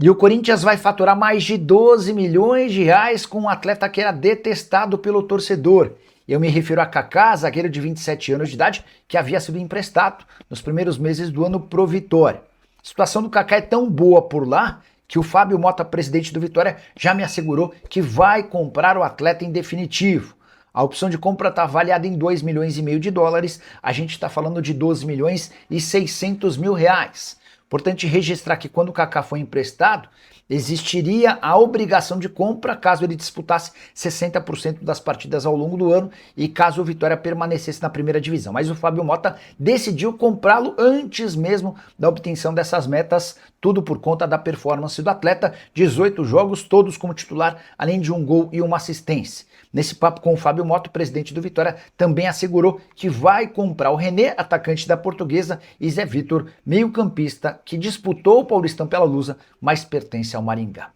E o Corinthians vai faturar mais de 12 milhões de reais com um atleta que era detestado pelo torcedor. Eu me refiro a Kaká, zagueiro de 27 anos de idade, que havia sido emprestado nos primeiros meses do ano pro Vitória. A situação do Kaká é tão boa por lá que o Fábio Mota, presidente do Vitória, já me assegurou que vai comprar o atleta em definitivo. A opção de compra está avaliada em 2 milhões e meio de dólares, a gente está falando de 12 milhões e 600 mil reais. Importante registrar que quando o Kaká foi emprestado, existiria a obrigação de compra caso ele disputasse 60% das partidas ao longo do ano e caso o Vitória permanecesse na primeira divisão. Mas o Fábio Mota decidiu comprá-lo antes mesmo da obtenção dessas metas, tudo por conta da performance do atleta, 18 jogos, todos como titular, além de um gol e uma assistência. Nesse papo com o Fábio Mota, o presidente do Vitória também assegurou que vai comprar o René, atacante da Portuguesa, e Zé Vitor, meio-campista, que disputou o Paulistão pela Lusa, mas pertence ao Maringá.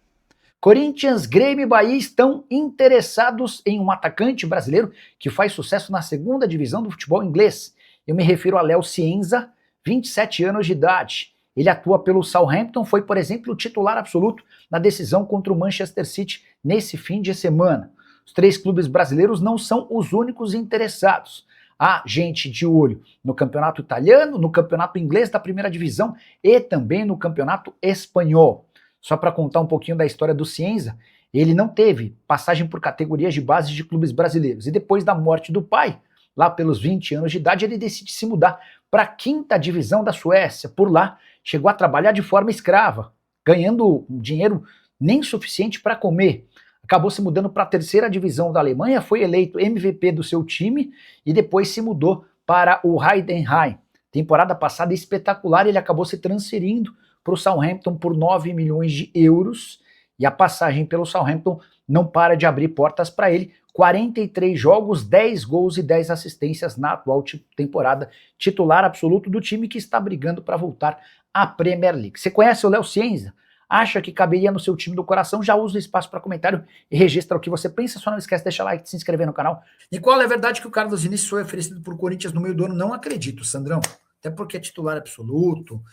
Corinthians, Grêmio e Bahia estão interessados em um atacante brasileiro que faz sucesso na segunda divisão do futebol inglês. Eu me refiro a Léo Cienza, 27 anos de idade. Ele atua pelo Southampton, foi, por exemplo, o titular absoluto na decisão contra o Manchester City nesse fim de semana. Os 3 clubes brasileiros não são os únicos interessados. Há gente de olho no campeonato italiano, no campeonato inglês da primeira divisão e também no campeonato espanhol. Só para contar um pouquinho da história do Cienza, ele não teve passagem por categorias de base de clubes brasileiros. E depois da morte do pai, lá pelos 20 anos de idade, ele decide se mudar para a 5ª divisão da Suécia. Por lá, chegou a trabalhar de forma escrava, ganhando dinheiro nem suficiente para comer. Acabou se mudando para a 3ª divisão da Alemanha, foi eleito MVP do seu time e depois se mudou para o Heidenheim. Temporada passada espetacular, ele acabou se transferindo para o Southampton por 9 milhões de euros e a passagem pelo Southampton não para de abrir portas para ele. 43 jogos, 10 gols e 10 assistências na atual temporada, titular absoluto do time que está brigando para voltar à Premier League. Você conhece o Léo Cienza? Acha que caberia no seu time do coração? Já usa o espaço para comentário e registra o que você pensa. Só não esquece de deixar like e se inscrever no canal. E qual é a verdade que o Carlos Vinícius foi oferecido por Corinthians no meio do ano? Não acredito, Sandrão. Até porque é titular absoluto,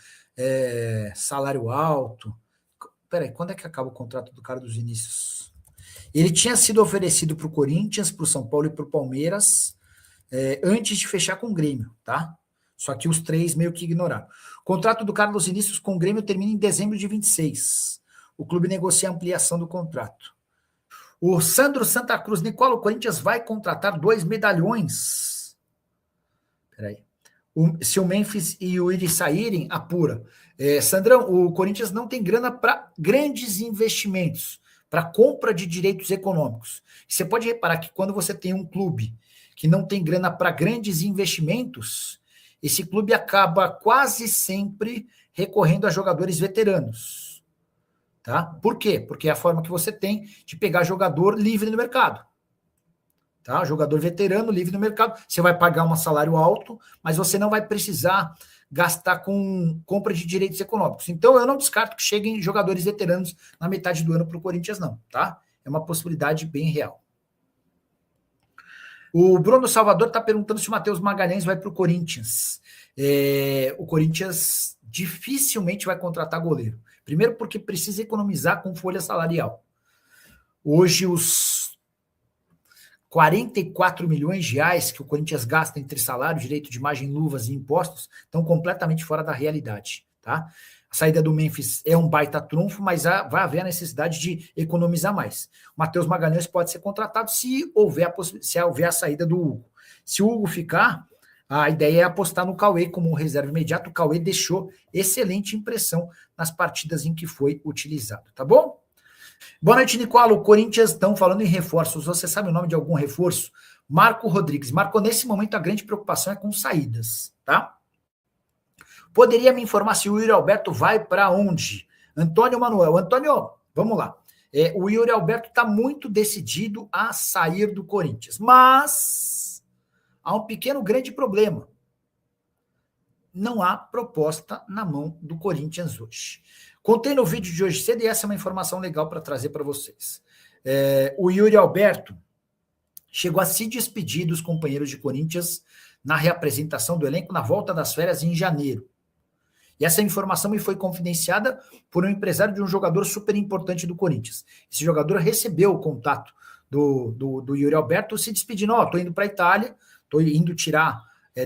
salário alto. Peraí, quando é que acaba o contrato do Carlos Vinícius? Ele tinha sido oferecido para o Corinthians, para o São Paulo e para o Palmeiras antes de fechar com o Grêmio, tá? Só que os 3 meio que ignoraram. O contrato do Carlos Vinícius com o Grêmio termina em dezembro de 26. O clube negocia a ampliação do contrato. O Sandro Santa Cruz, Nicola, o Corinthians vai contratar 2 medalhões. Peraí. Se o Memphis e o Iri saírem, apura. Sandrão, o Corinthians não tem grana para grandes investimentos, para compra de direitos econômicos. Você pode reparar que quando você tem um clube que não tem grana para grandes investimentos, esse clube acaba quase sempre recorrendo a jogadores veteranos. Tá? Por quê? Porque é a forma que você tem de pegar jogador livre no mercado. Tá? Jogador veterano livre no mercado. Você vai pagar um salário alto, mas você não vai precisar gastar com compra de direitos econômicos. Então, eu não descarto que cheguem jogadores veteranos na metade do ano para o Corinthians, não. Tá? É uma possibilidade bem real. O Bruno Salvador está perguntando se o Matheus Magalhães vai para o Corinthians. O Corinthians dificilmente vai contratar goleiro. Primeiro porque precisa economizar com folha salarial. Hoje, os 44 milhões de reais que o Corinthians gasta entre salário, direito de imagem, luvas e impostos estão completamente fora da realidade. Tá? A saída do Memphis é um baita trunfo, mas vai haver a necessidade de economizar mais. O Matheus Magalhães pode ser contratado se houver a saída do Hugo. Se o Hugo ficar, a ideia é apostar no Cauê como um reserva imediato. O Cauê deixou excelente impressão nas partidas em que foi utilizado, tá bom? Boa noite, Nicola. O Corinthians estão falando em reforços. Você sabe o nome de algum reforço? Marco Rodrigues. Marco, nesse momento a grande preocupação é com saídas, tá? Poderia me informar se o Yuri Alberto vai para onde? Antônio Manuel. Antônio, vamos lá. O Yuri Alberto está muito decidido a sair do Corinthians, mas há um pequeno grande problema. Não há proposta na mão do Corinthians hoje. Contei no vídeo de hoje cedo e essa é uma informação legal para trazer para vocês. O Yuri Alberto chegou a se despedir dos companheiros de Corinthians na reapresentação do elenco na volta das férias em janeiro. E essa informação me foi confidenciada por um empresário de um jogador super importante do Corinthians. Esse jogador recebeu o contato do Yuri Alberto se despedindo, tô indo para a Itália, tô indo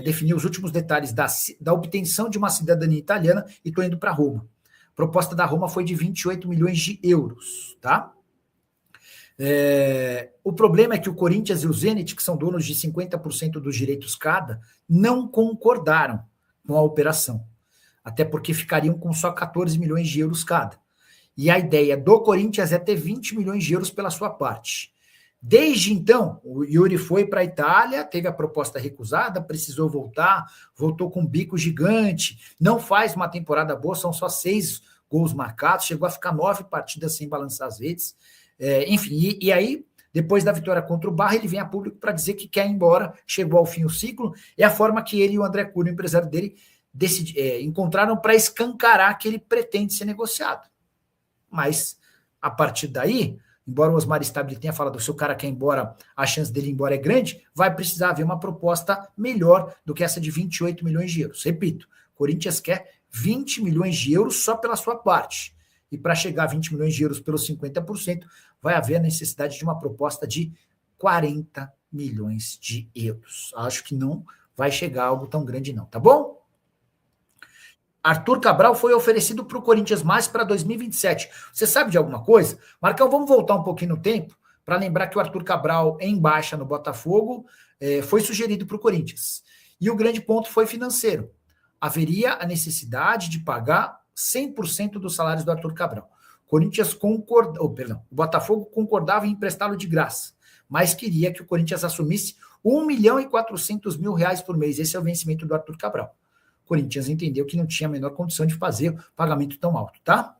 definir os últimos detalhes da obtenção de uma cidadania italiana e tô indo para Roma. A proposta da Roma foi de 28 milhões de euros, tá? O problema é que o Corinthians e o Zenit, que são donos de 50% dos direitos cada, não concordaram com a operação. Até porque ficariam com só 14 milhões de euros cada. E a ideia do Corinthians é ter 20 milhões de euros pela sua parte. Desde então, o Yuri foi para a Itália, teve a proposta recusada, precisou voltar, voltou com um bico gigante, não faz uma temporada boa, são só 6 gols marcados, chegou a ficar 9 partidas sem balançar as redes. Enfim, e aí, depois da vitória contra o Barra, ele vem a público para dizer que quer ir embora, chegou ao fim o ciclo, é a forma que ele e o André Cury, o empresário dele, encontraram para escancarar que ele pretende ser negociado. Mas, a partir daí, embora o Osmar Stabile tenha falado que se o cara quer ir embora, a chance dele ir embora é grande, vai precisar haver uma proposta melhor do que essa de 28 milhões de euros. Repito, o Corinthians quer 20 milhões de euros só pela sua parte. E para chegar a 20 milhões de euros pelos 50%, vai haver a necessidade de uma proposta de 40 milhões de euros. Acho que não vai chegar a algo tão grande não, tá bom? Arthur Cabral foi oferecido para o Corinthians mais para 2027. Você sabe de alguma coisa? Marcão, vamos voltar um pouquinho no tempo para lembrar que o Arthur Cabral, em baixa no Botafogo, foi sugerido para o Corinthians. E o grande ponto foi financeiro. Haveria a necessidade de pagar 100% dos salários do Arthur Cabral. O Botafogo concordava em emprestá-lo de graça, mas queria que o Corinthians assumisse 1.400.000 por mês. Esse é o vencimento do Arthur Cabral. O Corinthians entendeu que não tinha a menor condição de fazer o pagamento tão alto, tá?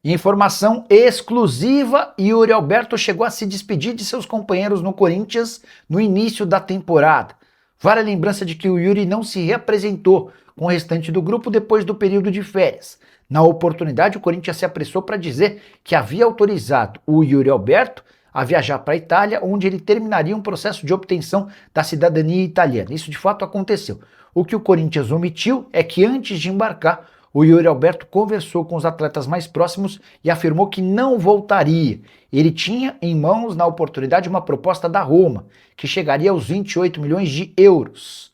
Informação exclusiva, Yuri Alberto chegou a se despedir de seus companheiros no Corinthians no início da temporada. Vale a lembrança de que o Yuri não se reapresentou com o restante do grupo depois do período de férias. Na oportunidade, o Corinthians se apressou para dizer que havia autorizado o Yuri Alberto a viajar para a Itália, onde ele terminaria um processo de obtenção da cidadania italiana. Isso de fato aconteceu. O que o Corinthians omitiu é que antes de embarcar, o Yuri Alberto conversou com os atletas mais próximos e afirmou que não voltaria. Ele tinha em mãos, na oportunidade, uma proposta da Roma, que chegaria aos 28 milhões de euros.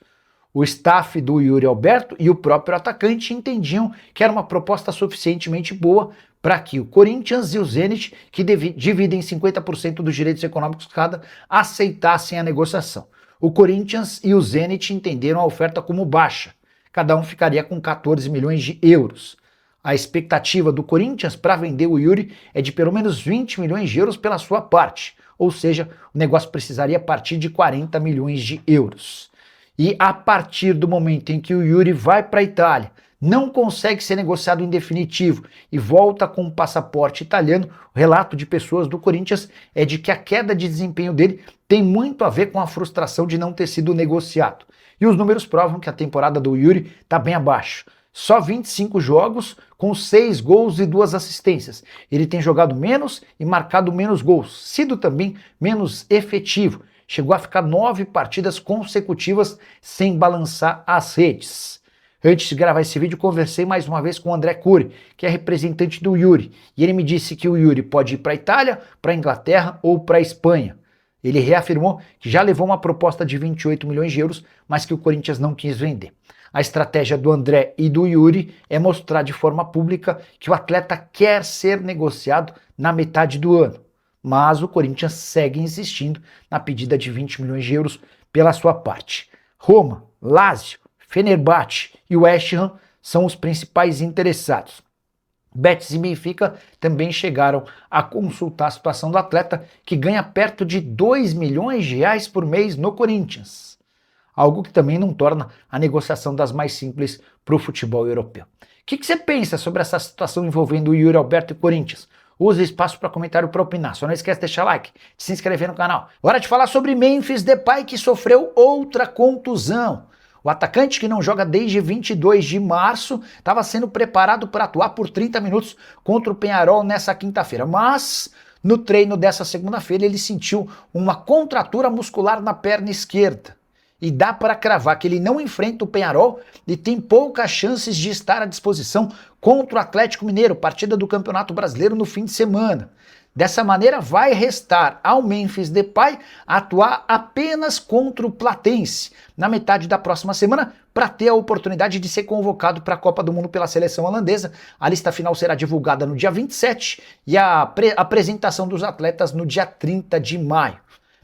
O staff do Yuri Alberto e o próprio atacante entendiam que era uma proposta suficientemente boa para que o Corinthians e o Zenit, que dividem 50% dos direitos econômicos cada, aceitassem a negociação. O Corinthians e o Zenit entenderam a oferta como baixa. Cada um ficaria com 14 milhões de euros. A expectativa do Corinthians para vender o Yuri é de pelo menos 20 milhões de euros pela sua parte. Ou seja, o negócio precisaria partir de 40 milhões de euros. E a partir do momento em que o Yuri vai para a Itália, não consegue ser negociado em definitivo e volta com um passaporte italiano, o relato de pessoas do Corinthians é de que a queda de desempenho dele tem muito a ver com a frustração de não ter sido negociado. E os números provam que a temporada do Yuri está bem abaixo. Só 25 jogos com 6 gols e 2 assistências. Ele tem jogado menos e marcado menos gols, sido também menos efetivo. Chegou a ficar 9 partidas consecutivas sem balançar as redes. Antes de gravar esse vídeo, conversei mais uma vez com o André Cury, que é representante do Yuri, e ele me disse que o Yuri pode ir para a Itália, para a Inglaterra ou para a Espanha. Ele reafirmou que já levou uma proposta de 28 milhões de euros, mas que o Corinthians não quis vender. A estratégia do André e do Yuri é mostrar de forma pública que o atleta quer ser negociado na metade do ano. Mas o Corinthians segue insistindo na pedida de 20 milhões de euros pela sua parte. Roma, Lazio, Fenerbahçe e West Ham são os principais interessados. Betis e Benfica também chegaram a consultar a situação do atleta, que ganha perto de 2 milhões de reais por mês no Corinthians. Algo que também não torna a negociação das mais simples para o futebol europeu. O que você pensa sobre essa situação envolvendo o Yuri Alberto e Corinthians? Use espaço para comentário para opinar. Só não esquece de deixar like, de se inscrever no canal. Hora de falar sobre Memphis Depay, que sofreu outra contusão. O atacante, que não joga desde 22 de março, estava sendo preparado para atuar por 30 minutos contra o Peñarol nessa quinta-feira. Mas, no treino dessa segunda-feira, ele sentiu uma contratura muscular na perna esquerda. E dá para cravar que ele não enfrenta o Peñarol e tem poucas chances de estar à disposição contra o Atlético Mineiro, partida do Campeonato Brasileiro no fim de semana. Dessa maneira, vai restar ao Memphis Depay atuar apenas contra o Platense na metade da próxima semana para ter a oportunidade de ser convocado para a Copa do Mundo pela seleção holandesa. A lista final será divulgada no dia 27 e a apresentação dos atletas no dia 30 de maio.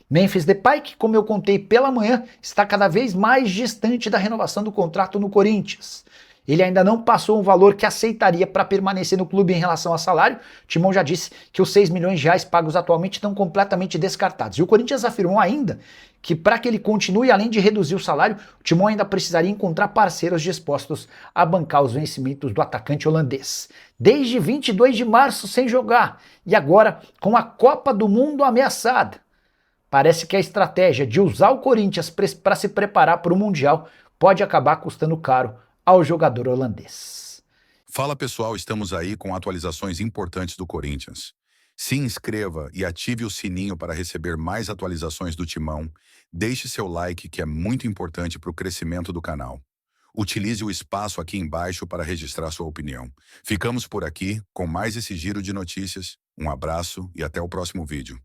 Memphis Depay, que, como eu contei pela manhã, está cada vez mais distante da renovação do contrato no Corinthians. Ele ainda não passou um valor que aceitaria para permanecer no clube em relação a salário. O Timão já disse que os 6 milhões de reais pagos atualmente estão completamente descartados. E o Corinthians afirmou ainda que para que ele continue, além de reduzir o salário, o Timão ainda precisaria encontrar parceiros dispostos a bancar os vencimentos do atacante holandês. Desde 22 de março sem jogar e agora com a Copa do Mundo ameaçada. Parece que a estratégia de usar o Corinthians para se preparar para o Mundial pode acabar custando caro ao jogador holandês. Fala pessoal, estamos aí com atualizações importantes do Corinthians. Se inscreva e ative o sininho para receber mais atualizações do Timão. Deixe seu like, que é muito importante para o crescimento do canal. Utilize o espaço aqui embaixo para registrar sua opinião. Ficamos por aqui com mais esse giro de notícias. Um abraço e até o próximo vídeo.